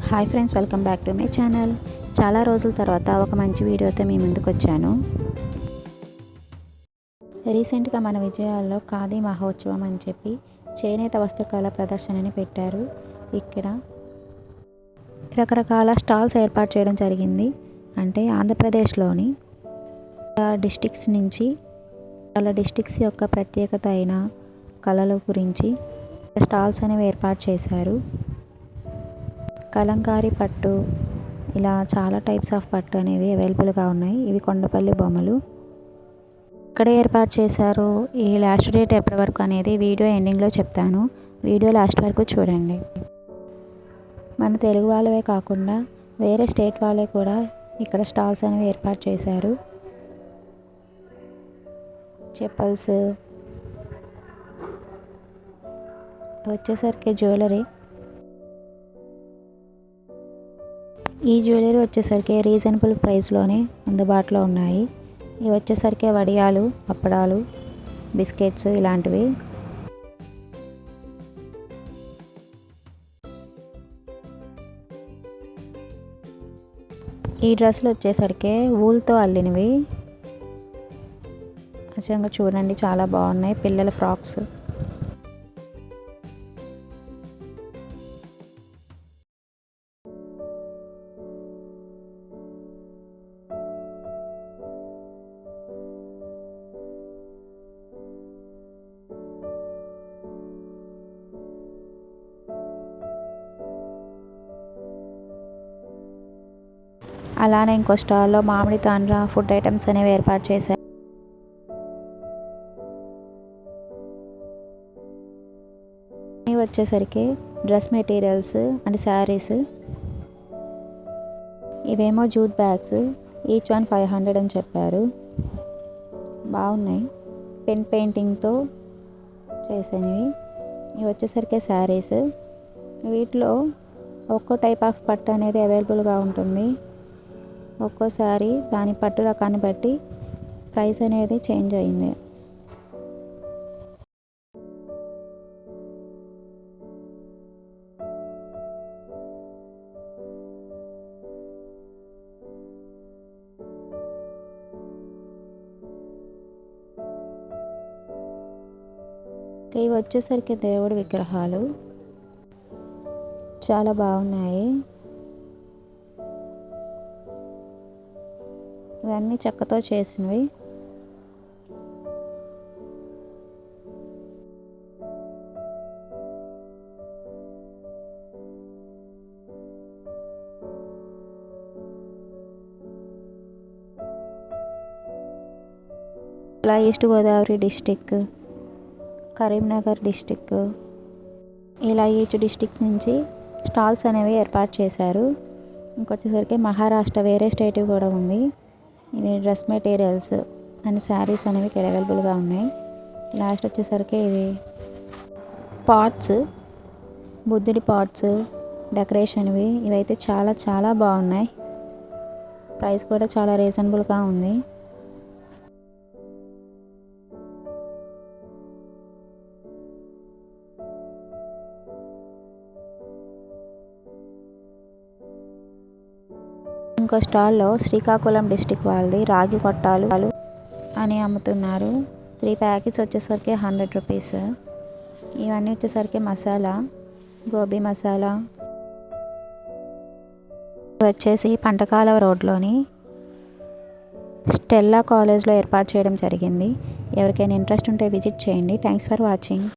Hi friends, welcome back to my channel. చాలా రోజుల తర్వాత ఒక మంచి వీడియోతో మీ ముందుకు వచ్చాను. రీసెంట్గా మన విజయాల్లో ఖాదీ మహోత్సవం అని చెప్పి చేనేత వస్త్రకళ ప్రదర్శనని పెట్టారు. ఇక్కడ రకరకాల స్టాల్స్ ఏర్పాటు చేయడం జరిగింది. అంటే ఆంధ్రప్రదేశ్లోని డిస్టిక్స్ నుంచి వాళ్ళ డిస్టిక్స్ యొక్క ప్రత్యేకత అయిన కళల గురించి స్టాల్స్ అనేవి ఏర్పాటు చేశారు. కలంకారీ పట్టు, ఇలా చాలా టైప్స్ ఆఫ్ పట్టు అనేవి అవైలబుల్గా ఉన్నాయి. ఇవి కొండపల్లి బొమ్మలు ఇక్కడే ఏర్పాటు చేశారు. ఈ లాస్ట్ డేట్ ఎప్పటి వరకు అనేది వీడియో ఎండింగ్లో చెప్తాను. వీడియో లాస్ట్ వరకు చూడండి. మన తెలుగు వాళ్ళవే కాకుండా వేరే స్టేట్ వాళ్ళే కూడా ఇక్కడ స్టాల్స్ అనేవి ఏర్పాటు చేశారు. చెప్పల్స్ వచ్చేసరికి జ్యువెలరీ, ఈ జ్యువెలరీ వచ్చేసరికి రీజనబుల్ ప్రైస్లోనే అందుబాటులో ఉన్నాయి. ఇవి వచ్చేసరికి వడియాలు, అప్పడాలు, బిస్కెట్స్ ఇలాంటివి. ఈ డ్రెస్సులు వచ్చేసరికి వూల్తో అల్లినవి. నిజంగా చూడండి, చాలా బాగున్నాయి. పిల్లల ఫ్రాక్స్, అలానే ఇంకో స్టాల్లో మామిడి తాండ్ర ఫుడ్ ఐటమ్స్ అనేవి ఏర్పాటు చేశారు. ఇవి వచ్చేసరికి డ్రెస్ మెటీరియల్స్ అండ్ శారీస్. ఇవేమో జూట్ బ్యాగ్స్, ఈచ్ వన్ 500 అని చెప్పారు. బాగున్నాయి, పెన్ పెయింటింగ్తో చేసినవి. ఇవి వచ్చేసరికి శారీస్. వీటిలో ఒక్కో టైప్ ఆఫ్ పట్టు అనేది అవైలబుల్గా ఉంటుంది. ఒక్కోసారి దాని పట్టు రకాన్ని బట్టి ప్రైస్ అనేది చేంజ్ అయింది. ఇవి వచ్చేసరికి దేవుడి విగ్రహాలు చాలా బాగున్నాయి. ఇవన్నీ చెక్కతో చేసినవి. ఇలా east Godavari district, Karimnagar district, ఇలా ఈచ్ డిస్టిక్స్ నుంచి స్టాల్స్ అనేవి ఏర్పాటు చేశారు. ఇంకొచ్చేసరికి మహారాష్ట్ర వేరే స్టేట్ కూడా ఉంది. ఇవి డ్రెస్ మెటీరియల్స్ అండ్ శారీస్ అనేవి ఇక్కడ అవైలబుల్గా ఉన్నాయి. లాస్ట్ వచ్చేసరికి ఇవి పాట్స్, బుద్ధుడి పాట్స్ డెకరేషన్వి. ఇవైతే చాలా చాలా బాగున్నాయి. ప్రైస్ కూడా చాలా రీజనబుల్గా ఉంది. ఇంకో స్టాల్లో శ్రీకాకుళం డిస్టిక్ వాళ్ళది రాగి కొట్టాలు అని అమ్ముతున్నారు. 3 ప్యాకెట్స్ వచ్చేసరికి 100 రూపీస్. ఇవన్నీ వచ్చేసరికి మసాలా, గోబీ మసాలా. వచ్చేసి పంటకాలవ రోడ్లోని స్టెల్లా కాలేజ్లో ఏర్పాటు చేయడం జరిగింది. ఎవరికైనా ఇంట్రెస్ట్ ఉంటే విజిట్ చేయండి. Thanks for watching.